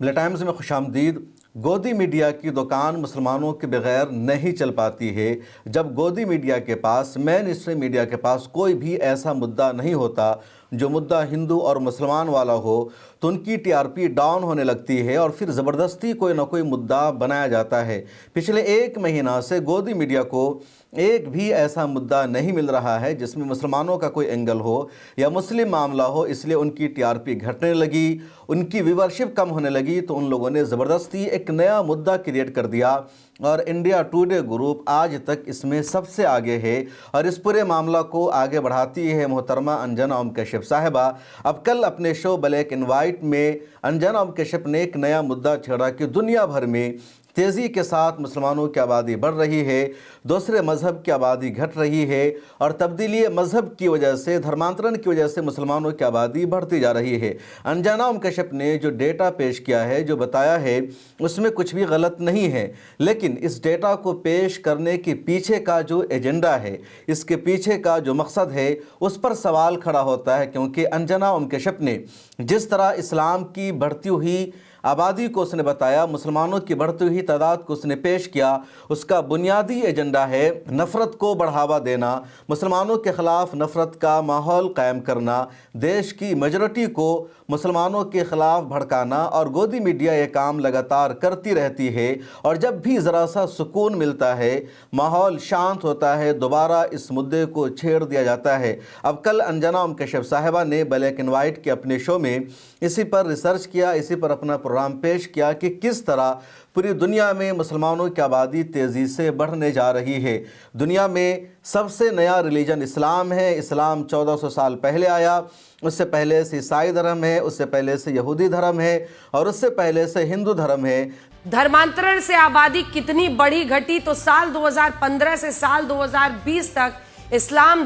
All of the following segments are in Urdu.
ملے ٹائمز میں خوش آمدید۔ گودی میڈیا کی دکان مسلمانوں کے بغیر نہیں چل پاتی ہے۔ جب گودی میڈیا کے پاس، مین اسٹریم میڈیا کے پاس کوئی بھی ایسا مدعا نہیں ہوتا جو مدعا ہندو اور مسلمان والا ہو، تو ان کی ٹی آر پی ڈاؤن ہونے لگتی ہے اور پھر زبردستی کوئی نہ کوئی مدعا بنایا جاتا ہے۔ پچھلے ایک مہینہ سے گودی میڈیا کو ایک بھی ایسا مدعا نہیں مل رہا ہے جس میں مسلمانوں کا کوئی اینگل ہو یا مسلم معاملہ ہو، اس لیے ان کی ٹی آر پی گھٹنے لگی، ان کی ویورشپ کم ہونے لگی، تو ان لوگوں نے زبردستی ایک نیا مدعا کریٹ کر دیا اور انڈیا ٹوڈے گروپ آج تک اس میں سب سے آگے ہے اور اس پورے معاملہ کو آگے بڑھاتی ہے محترمہ انجنا اوم کشف صاحبہ۔ اب کل اپنے شو بلیک اینڈ وائٹ میں انجنا اوم کشف نے ایک نیا مدعا چھیڑا کہ دنیا بھر میں تیزی کے ساتھ مسلمانوں کی آبادی بڑھ رہی ہے، دوسرے مذہب کی آبادی گھٹ رہی ہے اور تبدیلی مذہب کی وجہ سے، دھرمانترن کی وجہ سے مسلمانوں کی آبادی بڑھتی جا رہی ہے۔ انجنا اوم کشف نے جو ڈیٹا پیش کیا ہے، جو بتایا ہے، اس میں کچھ بھی غلط نہیں ہے، لیکن اس ڈیٹا کو پیش کرنے کے پیچھے کا جو ایجنڈا ہے، اس کے پیچھے کا جو مقصد ہے، اس پر سوال کھڑا ہوتا ہے، کیونکہ انجنا اوم کشف نے جس طرح اسلام کی بڑھتی ہوئی آبادی کو اس نے بتایا، مسلمانوں کی بڑھتی ہوئی تعداد کو اس نے پیش کیا، اس کا بنیادی ایجنڈا ہے نفرت کو بڑھاوا دینا، مسلمانوں کے خلاف نفرت کا ماحول قائم کرنا، دیش کی میجورٹی کو مسلمانوں کے خلاف بھڑکانا، اور گودی میڈیا یہ کام لگاتار کرتی رہتی ہے، اور جب بھی ذرا سا سکون ملتا ہے، ماحول شانت ہوتا ہے، دوبارہ اس مدعے کو چھیڑ دیا جاتا ہے۔ اب کل انجنا اوم کشف صاحبہ نے بلیک اینڈ وائٹ کے اپنے شو میں اسی پر ریسرچ کیا، اسی پر اپنا پروگرام پیش کیا کہ کس طرح پوری دنیا میں مسلمانوں کی آبادی تیزی سے بڑھنے جا رہی ہے۔ دنیا میں سب سے نیا ریلیجن اسلام ہے۔ اسلام 1400 سال پہلے آیا، اس سے پہلے سے عیسائی دھرم ہے، اس سے پہلے سے یہودی دھرم ہے اور اس سے پہلے سے ہندو دھرم ہے۔ دھرمانترن سے آبادی کتنی بڑی گھٹی تو سال 2015 سے سال 2020 تک اسلام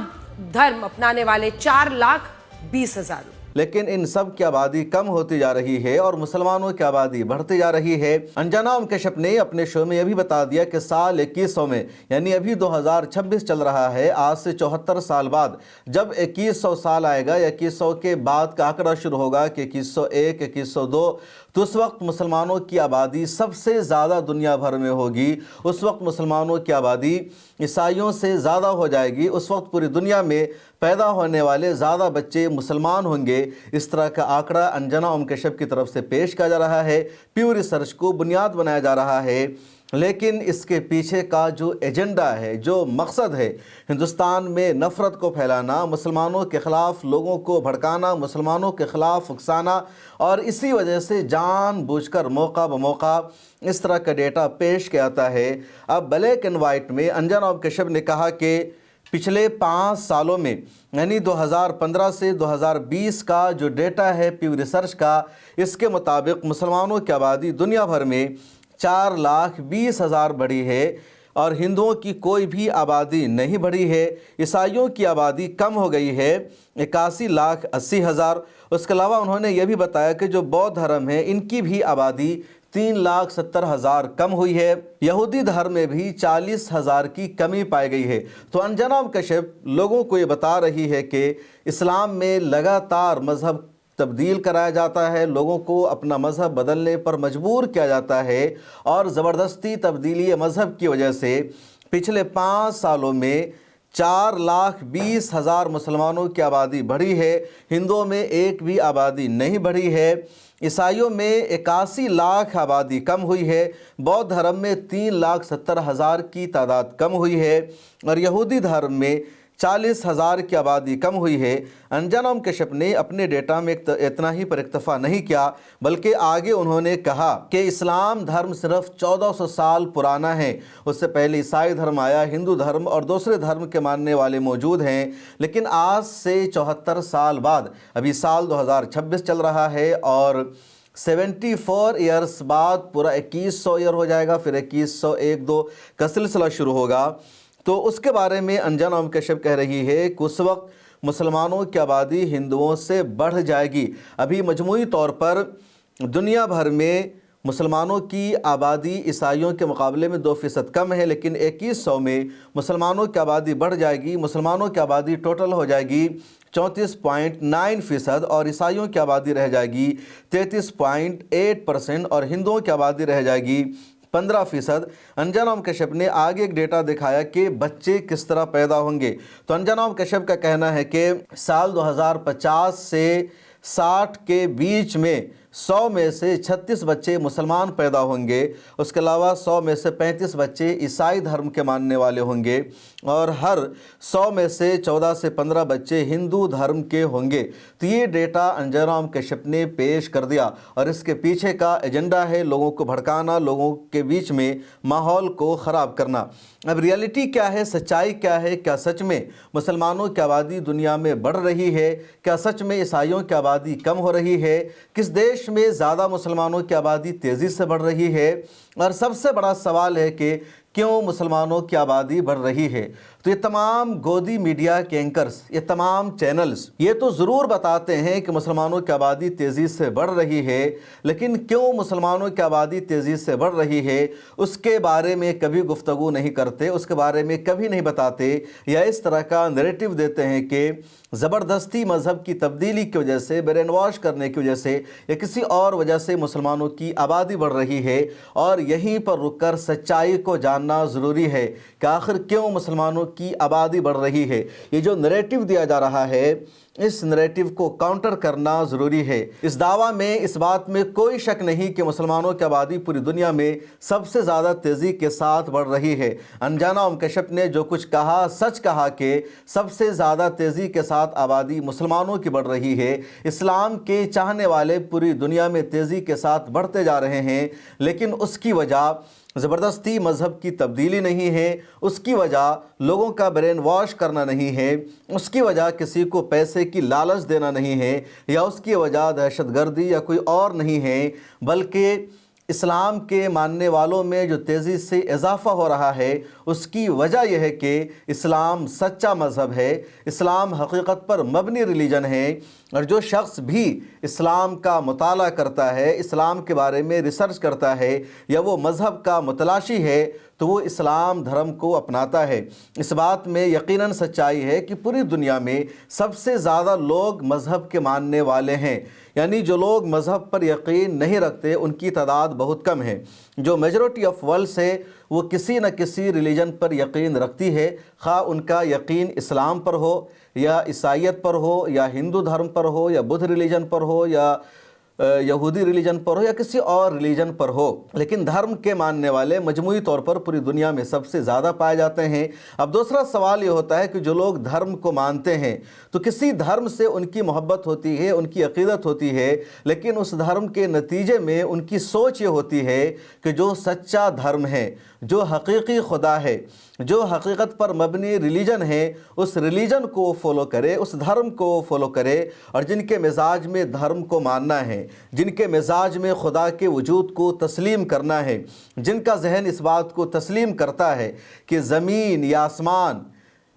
دھرم اپنانے والے 4,20,000۔ لیکن ان سب کی آبادی کم ہوتی جا رہی ہے اور مسلمانوں کی آبادی بڑھتی جا رہی ہے۔ انجنا اوم کشف نے اپنے شو میں یہ بھی بتا دیا کہ سال 2100 میں، یعنی ابھی 2026 چل رہا ہے، آج سے 74 سال بعد جب 2100 سال آئے گا یا 2100 کے بعد کا آنکڑا شروع ہوگا کہ 2101، 2102، تو اس وقت مسلمانوں کی آبادی سب سے زیادہ دنیا بھر میں ہوگی۔ اس وقت مسلمانوں کی آبادی عیسائیوں سے زیادہ ہو جائے گی۔ اس وقت پوری دنیا میں پیدا ہونے والے زیادہ بچے مسلمان ہوں گے۔ اس طرح کا آنکڑا انجنا اوم کشف کی طرف سے پیش کیا جا رہا ہے، پیو ریسرچ کو بنیاد بنایا جا رہا ہے، لیکن اس کے پیچھے کا جو ایجنڈا ہے، جو مقصد ہے، ہندوستان میں نفرت کو پھیلانا، مسلمانوں کے خلاف لوگوں کو بھڑکانا، مسلمانوں کے خلاف اکسانا، اور اسی وجہ سے جان بوجھ کر موقع بموقع اس طرح کا ڈیٹا پیش کیا جاتا ہے۔ اب بلیک اینڈ وائٹ میں انجنا اوم کشف نے کہا کہ پچھلے 5 سالوں میں، یعنی 2015 سے 2020 کا جو ڈیٹا ہے پیو ریسرچ کا، اس کے مطابق مسلمانوں کی آبادی دنیا بھر میں 4,20,000 بڑھی ہے اور ہندوؤں کی کوئی بھی آبادی نہیں بڑھی ہے۔ عیسائیوں کی آبادی کم ہو گئی ہے، 81,80,000۔ اس کے علاوہ انہوں نے یہ بھی بتایا کہ جو بودھ دھرم ہے، ان کی بھی آبادی 3,70,000 کم ہوئی ہے۔ یہودی دھرم میں بھی 40,000 کی کمی پائی گئی ہے۔ تو انجنا اوم کشف لوگوں کو یہ بتا رہی ہے کہ اسلام میں لگاتار مذہب تبدیل کرایا جاتا ہے، لوگوں کو اپنا مذہب بدلنے پر مجبور کیا جاتا ہے، اور زبردستی تبدیلی مذہب کی وجہ سے پچھلے 5 سالوں میں 4,20,000 مسلمانوں کی آبادی بڑھی ہے۔ ہندوؤں میں ایک بھی آبادی نہیں بڑھی ہے۔ عیسائیوں میں 81 لاکھ آبادی کم ہوئی ہے۔ بودھ دھرم میں 3,70,000 کی تعداد کم ہوئی ہے اور یہودی دھرم میں 40,000 کی آبادی کم ہوئی ہے۔ انجنا اوم کشف نے اپنے ڈیٹا میں اتنا ہی پر اکتفا نہیں کیا، بلکہ آگے انہوں نے کہا کہ اسلام دھرم صرف 1400 سال پرانا ہے۔ اس سے پہلے عیسائی دھرم آیا، ہندو دھرم اور دوسرے دھرم کے ماننے والے موجود ہیں، لیکن آج سے 74 سال بعد، ابھی سال 2026 چل رہا ہے اور 74 ایئرس بعد پورا 2100 ایئر ہو جائے گا، پھر 2101-2 کا سلسلہ شروع ہوگا۔ تو اس کے بارے میں انجنا اوم کشف کہہ رہی ہے کہ اس وقت مسلمانوں کی آبادی ہندوؤں سے بڑھ جائے گی۔ ابھی مجموعی طور پر دنیا بھر میں مسلمانوں کی آبادی عیسائیوں کے مقابلے میں 2% کم ہے، لیکن 2100 میں مسلمانوں کی آبادی بڑھ جائے گی۔ مسلمانوں کی آبادی ٹوٹل ہو جائے گی 34.9% اور عیسائیوں کی آبادی رہ جائے گی 33.8% اور ہندوؤں کی آبادی رہ جائے گی 15%۔ انجانام کشف نے آگے ایک ڈیٹا دکھایا کہ بچے کس طرح پیدا ہوں گے۔ تو انجانام کشف کا کہنا ہے کہ سال 2050 سے 60 کے بیچ میں 100 میں سے 36 بچے مسلمان پیدا ہوں گے، اس کے علاوہ 100 میں سے 35 بچے عیسائی دھرم کے ماننے والے ہوں گے، اور ہر 100 میں سے 14 سے 15 بچے ہندو دھرم کے ہوں گے۔ تو یہ ڈیٹا انجانام کشف نے پیش کر دیا، اور اس کے پیچھے کا ایجنڈا ہے لوگوں کو بھڑکانا، لوگوں کے بیچ میں ماحول کو خراب کرنا۔ اب ریالٹی کیا ہے، سچائی کیا ہے؟ کیا سچ میں مسلمانوں کی آبادی دنیا میں بڑھ رہی ہے؟ کیا سچ میں عیسائیوں کی آبادی کم ہو رہی ہے؟ کس دیش میں زیادہ مسلمانوں کی آبادی تیزی سے بڑھ رہی ہے؟ اور سب سے بڑا سوال ہے کہ کیوں مسلمانوں کی آبادی بڑھ رہی ہے؟ تو یہ تمام گودی میڈیا کے اینکرز، یہ تمام چینلز یہ تو ضرور بتاتے ہیں کہ مسلمانوں کی آبادی تیزی سے بڑھ رہی ہے، لیکن کیوں مسلمانوں کی آبادی تیزی سے بڑھ رہی ہے اس کے بارے میں کبھی گفتگو نہیں کرتے، اس کے بارے میں کبھی نہیں بتاتے، یا اس طرح کا نیریٹو دیتے ہیں کہ زبردستی مذہب کی تبدیلی کی وجہ سے، برین واش کرنے کی وجہ سے، یا کسی اور وجہ سے مسلمانوں کی آبادی بڑھ رہی ہے۔ اور یہیں پر رک کر سچائی کو جاننا ضروری ہے کہ آخر کیوں مسلمانوں کی آبادی بڑھ رہی ہے۔ یہ جو نیریٹو دیا جا رہا ہے، اس نیریٹو کو کاؤنٹر کرنا ضروری ہے۔ اس دعویٰ میں، اس بات میں کوئی شک نہیں کہ مسلمانوں کی آبادی پوری دنیا میں سب سے زیادہ تیزی کے ساتھ بڑھ رہی ہے۔ انجانام کشف نے جو کچھ کہا سچ کہا کہ سب سے زیادہ تیزی کے ساتھ آبادی مسلمانوں کی بڑھ رہی ہے۔ اسلام کے چاہنے والے پوری دنیا میں تیزی کے ساتھ بڑھتے جا رہے ہیں، لیکن اس کی وجہ زبردستی مذہب کی تبدیلی نہیں ہے، اس کی وجہ لوگوں کا برین واش کرنا نہیں ہے، اس کی وجہ کسی کو پیسے کی لالچ دینا نہیں ہے، یا اس کی وجہ دہشت گردی یا کوئی اور نہیں ہے، بلکہ اسلام کے ماننے والوں میں جو تیزی سے اضافہ ہو رہا ہے اس کی وجہ یہ ہے کہ اسلام سچا مذہب ہے، اسلام حقیقت پر مبنی ریلیجن ہے، اور جو شخص بھی اسلام کا مطالعہ کرتا ہے، اسلام کے بارے میں ریسرچ کرتا ہے، یا وہ مذہب کا متلاشی ہے، تو وہ اسلام دھرم کو اپناتا ہے۔ اس بات میں یقیناً سچائی ہے کہ پوری دنیا میں سب سے زیادہ لوگ مذہب کے ماننے والے ہیں، یعنی جو لوگ مذہب پر یقین نہیں رکھتے ان کی تعداد بہت کم ہے۔ جو میجورٹی آف ورلڈ ہے وہ کسی نہ کسی ریلیجن پر یقین رکھتی ہے، خواہ ان کا یقین اسلام پر ہو، یا عیسائیت پر ہو، یا ہندو دھرم پر ہو، یا بدھ ریلیجن پر ہو، یا یہودی ریلیجن پر ہو، یا کسی اور ریلیجن پر ہو، لیکن دھرم کے ماننے والے مجموعی طور پر پوری دنیا میں سب سے زیادہ پائے جاتے ہیں۔ اب دوسرا سوال یہ ہوتا ہے کہ جو لوگ دھرم کو مانتے ہیں تو کسی دھرم سے ان کی محبت ہوتی ہے، ان کی عقیدت ہوتی ہے، لیکن اس دھرم کے نتیجے میں ان کی سوچ یہ ہوتی ہے کہ جو سچا دھرم ہے، جو حقیقی خدا ہے، جو حقیقت پر مبنی ریلیجن ہے، اس ریلیجن کو فالو کرے، اس دھرم کو فالو کرے، اور جن کے مزاج میں دھرم کو ماننا ہے، جن کے مزاج میں خدا کے وجود کو تسلیم کرنا ہے، جن کا ذہن اس بات کو تسلیم کرتا ہے کہ زمین یا آسمان،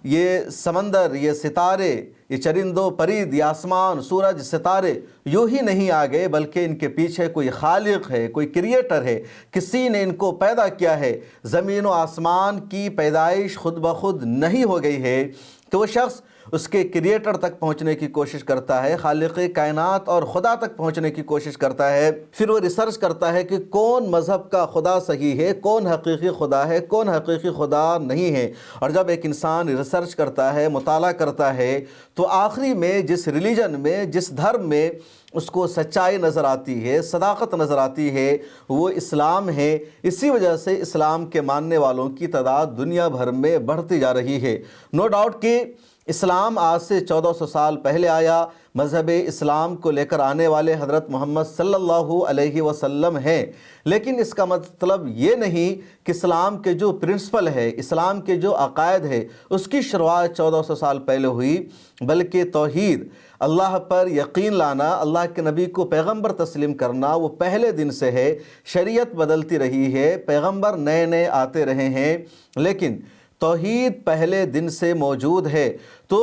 یہ سمندر، یہ ستارے، یہ چرندوں پرند، یہ آسمان، سورج، ستارے یوں ہی نہیں آ گئے، بلکہ ان کے پیچھے کوئی خالق ہے، کوئی کریٹر ہے، کسی نے ان کو پیدا کیا ہے۔ زمین و آسمان کی پیدائش خود بخود نہیں ہو گئی ہے، تو وہ شخص اس کے کریٹر تک پہنچنے کی کوشش کرتا ہے، خالق کائنات اور خدا تک پہنچنے کی کوشش کرتا ہے۔ پھر وہ ریسرچ کرتا ہے کہ کون مذہب کا خدا صحیح ہے، کون حقیقی خدا ہے، کون حقیقی خدا نہیں ہے۔ اور جب ایک انسان ریسرچ کرتا ہے، مطالعہ کرتا ہے، تو آخری میں جس ریلیجن میں، جس دھرم میں اس کو سچائی نظر آتی ہے، صداقت نظر آتی ہے، وہ اسلام ہے۔ اسی وجہ سے اسلام کے ماننے والوں کی تعداد دنیا بھر میں بڑھتی جا رہی ہے۔ نو ڈاؤٹ کہ اسلام آج سے 1400 سال پہلے آیا، مذہب اسلام کو لے کر آنے والے حضرت محمد صلی اللہ علیہ وسلم ہیں، لیکن اس کا مطلب یہ نہیں کہ اسلام کے جو پرنسپل ہے، اسلام کے جو عقائد ہے، اس کی شروعات 1400 سال پہلے ہوئی، بلکہ توحید، اللہ پر یقین لانا، اللہ کے نبی کو پیغمبر تسلیم کرنا، وہ پہلے دن سے ہے۔ شریعت بدلتی رہی ہے، پیغمبر نئے نئے آتے رہے ہیں، لیکن توحید پہلے دن سے موجود ہے۔ تو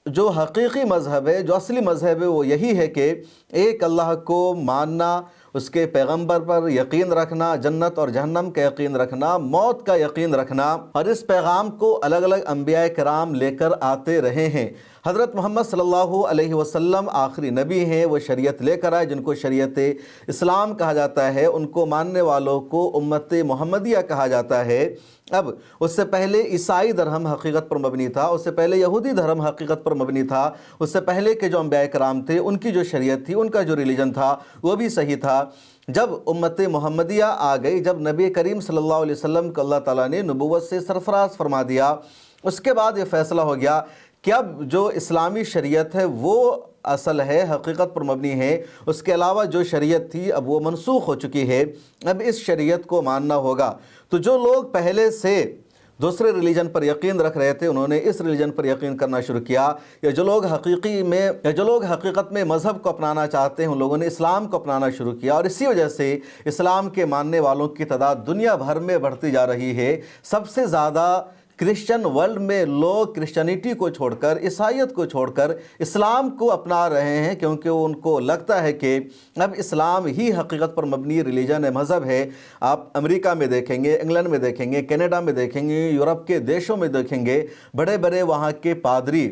جو حقیقی مذہب ہے، جو اصلی مذہب ہے، وہ یہی ہے کہ ایک اللہ کو ماننا، اس کے پیغمبر پر یقین رکھنا، جنت اور جہنم کا یقین رکھنا، موت کا یقین رکھنا، اور اس پیغام کو الگ الگ انبیاء کرام لے کر آتے رہے ہیں۔ حضرت محمد صلی اللہ علیہ وسلم آخری نبی ہیں، وہ شریعت لے کر آئے جن کو شریعت اسلام کہا جاتا ہے، ان کو ماننے والوں کو امت محمدیہ کہا جاتا ہے۔ اب اس سے پہلے عیسائی دھرم حقیقت پر مبنی تھا، اس سے پہلے یہودی دھرم حقیقت پر مبنی تھا، اس سے پہلے کے جو انبیاء کرام تھے ان کی جو شریعت تھی، ان کا جو ریلیجن تھا وہ بھی صحیح تھا۔ جب امت محمدیہ آ گئی، جب نبی کریم صلی اللہ علیہ وسلم کو اللہ تعالیٰ نے نبوت سے سرفراز فرما دیا، اس کے بعد یہ فیصلہ ہو گیا کہ اب جو اسلامی شریعت ہے وہ اصل ہے، حقیقت پر مبنی ہے، اس کے علاوہ جو شریعت تھی اب وہ منسوخ ہو چکی ہے، اب اس شریعت کو ماننا ہوگا۔ تو جو لوگ پہلے سے دوسرے ریلیجن پر یقین رکھ رہے تھے انہوں نے اس ریلیجن پر یقین کرنا شروع کیا، یا جو لوگ حقیقت میں مذہب کو اپنانا چاہتے ہیں ان لوگوں نے اسلام کو اپنانا شروع کیا، اور اسی وجہ سے اسلام کے ماننے والوں کی تعداد دنیا بھر میں بڑھتی جا رہی ہے۔ سب سے زیادہ کرسچن ورلڈ میں لوگ کرسچینٹی کو چھوڑ کر، عیسائیت کو چھوڑ کر اسلام کو اپنا رہے ہیں، کیونکہ ان کو لگتا ہے کہ اب اسلام ہی حقیقت پر مبنی ریلیجن ہے، مذہب ہے۔ آپ امریکہ میں دیکھیں گے، انگلینڈ میں دیکھیں گے، کینیڈا میں دیکھیں گے، یورپ کے دیشوں میں دیکھیں گے، بڑے بڑے وہاں کے پادری،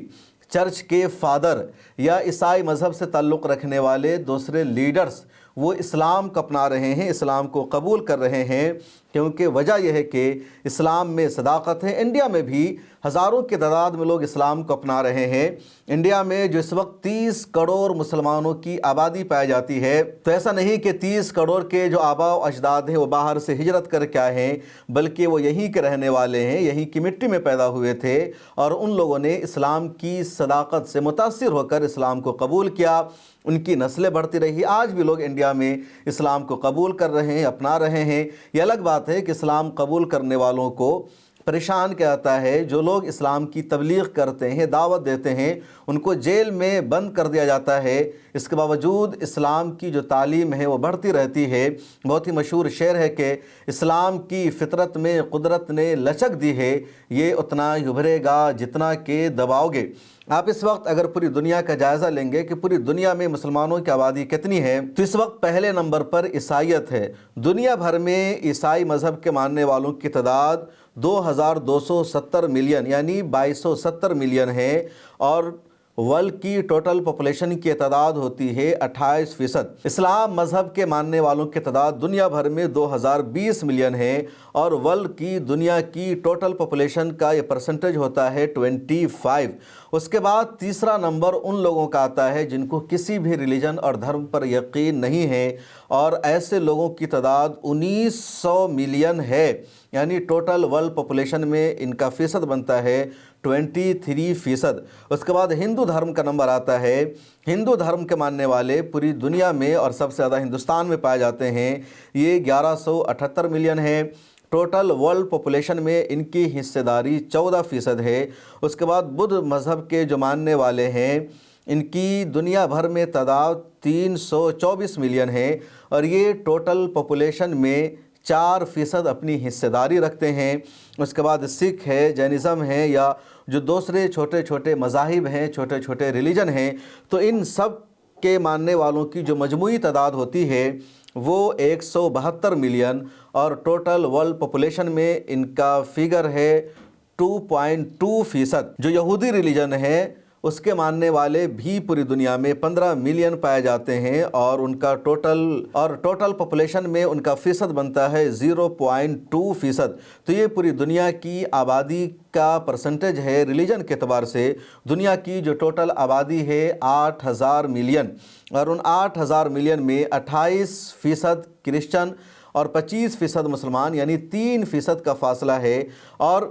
چرچ کے فادر یا عیسائی مذہب سے تعلق رکھنے والے دوسرے لیڈرز وہ اسلام کو اپنا رہے ہیں، اسلام کو قبول کر رہے ہیں، کیونکہ وجہ یہ ہے کہ اسلام میں صداقت ہے۔ انڈیا میں بھی ہزاروں کی تعداد میں لوگ اسلام کو اپنا رہے ہیں۔ انڈیا میں جو اس وقت 30 کروڑ مسلمانوں کی آبادی پائی جاتی ہے، تو ایسا نہیں کہ 30 کروڑ کے جو آباء و اجداد ہیں وہ باہر سے ہجرت کر کے آئے ہیں، بلکہ وہ یہیں کے رہنے والے ہیں، یہیں کی مٹی میں پیدا ہوئے تھے، اور ان لوگوں نے اسلام کی صداقت سے متاثر ہو کر اسلام کو قبول کیا، ان کی نسلیں بڑھتی رہی۔ آج بھی لوگ انڈیا میں اسلام کو قبول کر رہے ہیں، اپنا رہے ہیں۔ یہ الگ بات ہے کہ اسلام قبول کرنے والوں کو پریشان کیا جاتا ہے، جو لوگ اسلام کی تبلیغ کرتے ہیں، دعوت دیتے ہیں، ان کو جیل میں بند کر دیا جاتا ہے۔ اس کے باوجود اسلام کی جو تعلیم ہے وہ بڑھتی رہتی ہے۔ بہت ہی مشہور شعر ہے کہ اسلام کی فطرت میں قدرت نے لچک دی ہے، یہ اتنا ہی ابھرے گا جتنا کہ دباؤ گے۔ آپ اس وقت اگر پوری دنیا کا جائزہ لیں گے کہ پوری دنیا میں مسلمانوں کی آبادی کتنی ہے، تو اس وقت پہلے نمبر پر عیسائیت ہے۔ دنیا بھر میں عیسائی مذہب کے ماننے والوں کی تعداد 2270 ملین یعنی 2270 ملین ہے، اور ورلڈ کی ٹوٹل پاپولیشن کی تعداد ہوتی ہے 28%۔ اسلام مذہب کے ماننے والوں کی تعداد دنیا بھر میں 2020 ملین ہے، اور ورلڈ کی دنیا کی ٹوٹل پاپولیشن کا یہ پرسنٹیج ہوتا ہے 25۔ اس کے بعد تیسرا نمبر ان لوگوں کا آتا ہے جن کو کسی بھی ریلیجن اور دھرم پر یقین نہیں ہے، اور ایسے لوگوں کی تعداد 1900 ملین ہے، یعنی ٹوٹل ورلڈ پاپولیشن میں ان کا فیصد بنتا ہے 23%۔ اس کے بعد ہندو دھرم کا نمبر آتا ہے۔ ہندو دھرم کے ماننے والے پوری دنیا میں اور سب سے زیادہ ہندوستان میں پائے جاتے ہیں، یہ 1178 ملین ہے۔ ٹوٹل ورلڈ پاپولیشن میں ان کی حصہ داری 14% ہے۔ اس کے بعد بدھ مذہب کے جو ماننے والے ہیں ان کی دنیا بھر میں تعداد 324 ملین ہے، اور یہ ٹوٹل پاپولیشن میں 4% اپنی حصہ داری رکھتے ہیں۔ اس کے بعد سکھ ہے، جینزم ہے، یا جو دوسرے چھوٹے چھوٹے مذاہب ہیں، چھوٹے چھوٹے ریلیجن ہیں، تو ان سب کے ماننے والوں کی جو مجموعی تعداد ہوتی ہے وہ 172 ملین، اور ٹوٹل ورلڈ پاپولیشن میں ان کا فگر ہے 2.2%۔ جو یہودی ریلیجن ہے اس کے ماننے والے بھی پوری دنیا میں 15 ملین پائے جاتے ہیں، اور ان کا ٹوٹل پاپولیشن میں ان کا فیصد بنتا ہے 0.2%۔ تو یہ پوری دنیا کی آبادی کا پرسنٹیج ہے ریلیجن کے اعتبار سے۔ دنیا کی جو ٹوٹل آبادی ہے 8000 ملین، اور ان 8000 ملین میں 28% کرسچن اور 25% مسلمان، یعنی 3% کا فاصلہ ہے، اور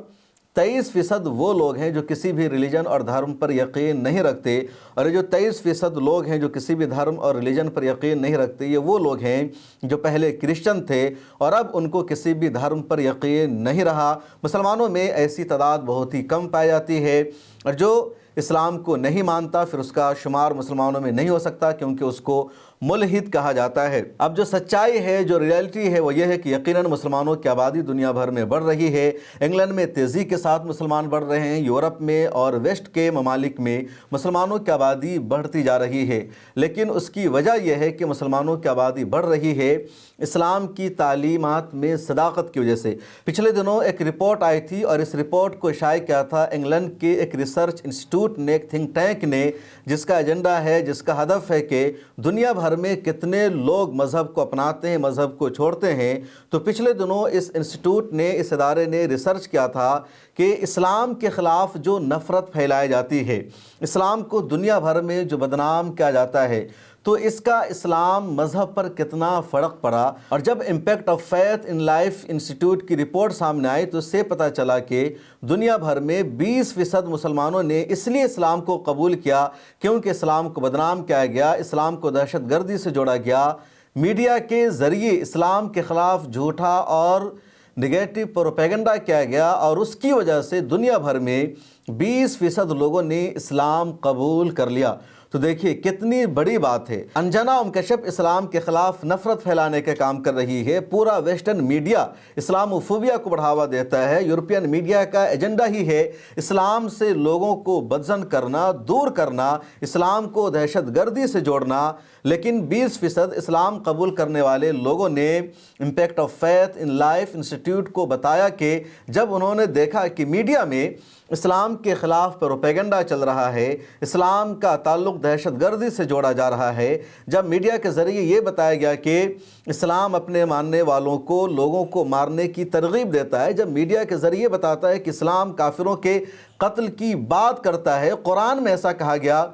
23% وہ لوگ ہیں جو کسی بھی ریلیجن اور دھرم پر یقین نہیں رکھتے۔ اور یہ جو 23% لوگ ہیں جو کسی بھی دھرم اور ریلیجن پر یقین نہیں رکھتے، یہ وہ لوگ ہیں جو پہلے کرسچن تھے اور اب ان کو کسی بھی دھرم پر یقین نہیں رہا۔ مسلمانوں میں ایسی تعداد بہت ہی کم پائی جاتی ہے۔ اور جو اسلام کو نہیں مانتا پھر اس کا شمار مسلمانوں میں نہیں ہو سکتا، کیونکہ اس کو ملحد کہا جاتا ہے۔ اب جو سچائی ہے، جو ریئلٹی ہے، وہ یہ ہے کہ یقیناً مسلمانوں کی آبادی دنیا بھر میں بڑھ رہی ہے۔ انگلینڈ میں تیزی کے ساتھ مسلمان بڑھ رہے ہیں، یورپ میں اور ویسٹ کے ممالک میں مسلمانوں کی آبادی بڑھتی جا رہی ہے، لیکن اس کی وجہ یہ ہے کہ مسلمانوں کی آبادی بڑھ رہی ہے اسلام کی تعلیمات میں صداقت کی وجہ سے۔ پچھلے دنوں ایک رپورٹ آئی تھی اور اس رپورٹ کو شائع کیا تھا انگلینڈ کے ایک ریسرچ انسٹیٹیوٹ نے، ایک تھنک ٹینک نے، جس کا ایجنڈا ہے، جس کا ہدف ہے کہ دنیا بھر میں کتنے لوگ مذہب کو اپناتے ہیں، مذہب کو چھوڑتے ہیں۔ تو پچھلے دنوں اس انسٹیٹیوٹ نے، اس ادارے نے ریسرچ کیا تھا کہ اسلام کے خلاف جو نفرت پھیلائی جاتی ہے، اسلام کو دنیا بھر میں جو بدنام کیا جاتا ہے، تو اس کا اسلام مذہب پر کتنا فرق پڑا۔ اور جب impact of faith in life institute کی رپورٹ سامنے آئی تو اس سے پتہ چلا کہ دنیا بھر میں 20% مسلمانوں نے اس لیے اسلام کو قبول کیا کیونکہ اسلام کو بدنام کیا گیا، اسلام کو دہشت گردی سے جوڑا گیا، میڈیا کے ذریعے اسلام کے خلاف جھوٹا اور نگیٹو پروپیگنڈا کیا گیا، اور اس کی وجہ سے دنیا بھر میں 20% لوگوں نے اسلام قبول کر لیا۔ تو دیکھیے کتنی بڑی بات ہے۔ انجنا ام کشف اسلام کے خلاف نفرت پھیلانے کا کام کر رہی ہے۔ پورا ویسٹرن میڈیا اسلاموفوبیا کو بڑھاوا دیتا ہے۔ یورپین میڈیا کا ایجنڈا ہی ہے اسلام سے لوگوں کو بدظن کرنا، دور کرنا، اسلام کو دہشت گردی سے جوڑنا، لیکن 20% اسلام قبول کرنے والے لوگوں نے impact of faith in life institute کو بتایا کہ جب انہوں نے دیکھا کہ میڈیا میں اسلام کے خلاف پروپیگنڈا چل رہا ہے، اسلام کا تعلق دہشت گردی سے جوڑا جا رہا ہے، جب میڈیا کے ذریعے یہ بتایا گیا کہ اسلام اپنے ماننے والوں کو، لوگوں کو مارنے کی ترغیب دیتا ہے، جب میڈیا کے ذریعے بتاتا ہے کہ اسلام کافروں کے قتل کی بات کرتا ہے، قرآن میں ایسا کہا گیا،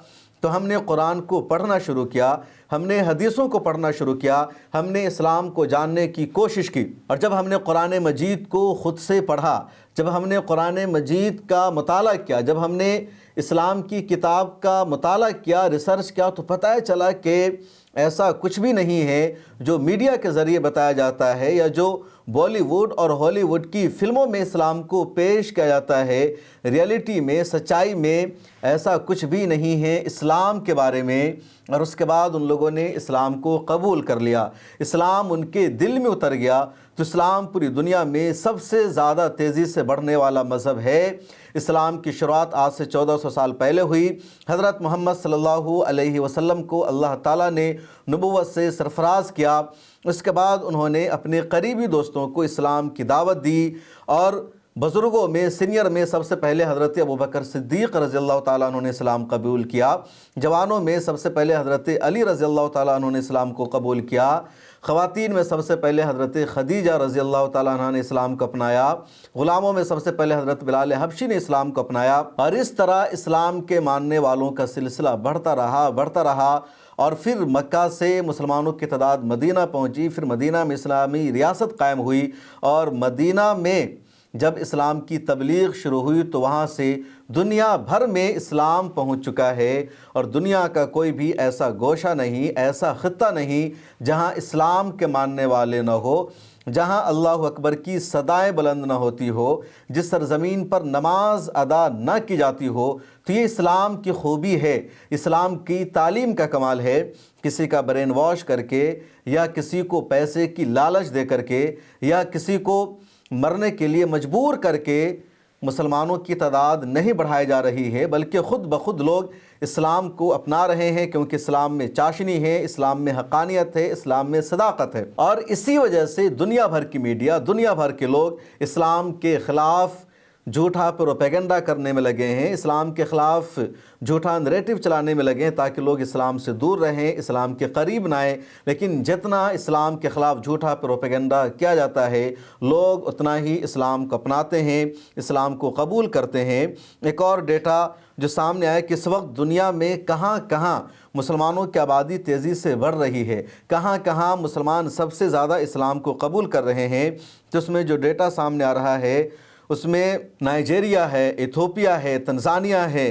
تو ہم نے قرآن کو پڑھنا شروع کیا، ہم نے حدیثوں کو پڑھنا شروع کیا، ہم نے اسلام کو جاننے کی کوشش کی۔ اور جب ہم نے قرآن مجید کو خود سے پڑھا، جب ہم نے قرآن مجید کا مطالعہ کیا، جب ہم نے اسلام کی کتاب کا مطالعہ کیا، ریسرچ کیا، تو پتہ چلا کہ ایسا کچھ بھی نہیں ہے جو میڈیا کے ذریعے بتایا جاتا ہے یا جو بالی ووڈ اور ہالی ووڈ کی فلموں میں اسلام کو پیش کیا جاتا ہے۔ ریئلٹی میں، سچائی میں ایسا کچھ بھی نہیں ہے اسلام کے بارے میں۔ اور اس کے بعد ان لوگوں نے اسلام کو قبول کر لیا، اسلام ان کے دل میں اتر گیا۔ تو اسلام پوری دنیا میں سب سے زیادہ تیزی سے بڑھنے والا مذہب ہے۔ اسلام کی شروعات آج سے 1400 سال پہلے ہوئی۔ حضرت محمد صلی اللہ علیہ وسلم کو اللہ تعالیٰ نے نبوت سے سرفراز کیا۔ اس کے بعد انہوں نے اپنے قریبی دوستوں کو اسلام کی دعوت دی، اور بزرگوں میں سینئر میں سب سے پہلے حضرت ابوبکر صدیق رضی اللہ تعالیٰ عنہ نے اسلام قبول کیا، جوانوں میں سب سے پہلے حضرت علی رضی اللہ تعالیٰ عنہ نے اسلام کو قبول کیا، خواتین میں سب سے پہلے حضرت خدیجہ رضی اللہ تعالیٰ عنہ نے اسلام کو اپنایا، غلاموں میں سب سے پہلے حضرت بلال حبشی نے اسلام کو اپنایا، اور اس طرح اسلام کے ماننے والوں کا سلسلہ بڑھتا رہا، اور پھر مکہ سے مسلمانوں کی تعداد مدینہ پہنچی، پھر مدینہ میں اسلامی ریاست قائم ہوئی، اور مدینہ میں جب اسلام کی تبلیغ شروع ہوئی تو وہاں سے دنیا بھر میں اسلام پہنچ چکا ہے، اور دنیا کا کوئی بھی ایسا گوشہ نہیں، ایسا خطہ نہیں جہاں اسلام کے ماننے والے نہ ہو، جہاں اللہ اکبر کی صدائیں بلند نہ ہوتی ہو، جس سرزمین پر نماز ادا نہ کی جاتی ہو۔ تو یہ اسلام کی خوبی ہے، اسلام کی تعلیم کا کمال ہے۔ کسی کا برین واش کر کے، یا کسی کو پیسے کی لالچ دے کر کے، یا کسی کو مرنے کے لیے مجبور کر کے مسلمانوں کی تعداد نہیں بڑھائی جا رہی ہے، بلکہ خود بخود لوگ اسلام کو اپنا رہے ہیں، کیونکہ اسلام میں چاشنی ہے، اسلام میں حقانیت ہے، اسلام میں صداقت ہے۔ اور اسی وجہ سے دنیا بھر کی میڈیا، دنیا بھر کے لوگ اسلام کے خلاف جھوٹا پروپیگنڈا کرنے میں لگے ہیں، اسلام کے خلاف جھوٹا نریٹو چلانے میں لگے ہیں تاکہ لوگ اسلام سے دور رہیں، اسلام کے قریب نہ آئیں۔ لیکن جتنا اسلام کے خلاف جھوٹا پروپیگنڈا کیا جاتا ہے، لوگ اتنا ہی اسلام کو اپناتے ہیں، اسلام کو قبول کرتے ہیں۔ ایک اور ڈیٹا جو سامنے آیا کہ اس وقت دنیا میں کہاں کہاں مسلمانوں کی آبادی تیزی سے بڑھ رہی ہے، کہاں کہاں مسلمان سب سے زیادہ اسلام کو قبول کر رہے ہیں، تو اس میں جو ڈیٹا سامنے آ رہا ہے اس میں نائجیریا ہے، ایتھوپیا ہے، تنزانیہ ہے،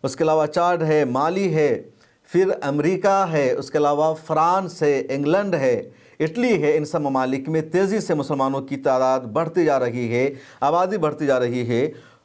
اس کے علاوہ چاڈ ہے، مالی ہے، پھر امریکہ ہے، اس کے علاوہ فرانس ہے، انگلینڈ ہے، اٹلی ہے۔ ان سب ممالک میں تیزی سے مسلمانوں کی تعداد بڑھتی جا رہی ہے، آبادی بڑھتی جا رہی ہے۔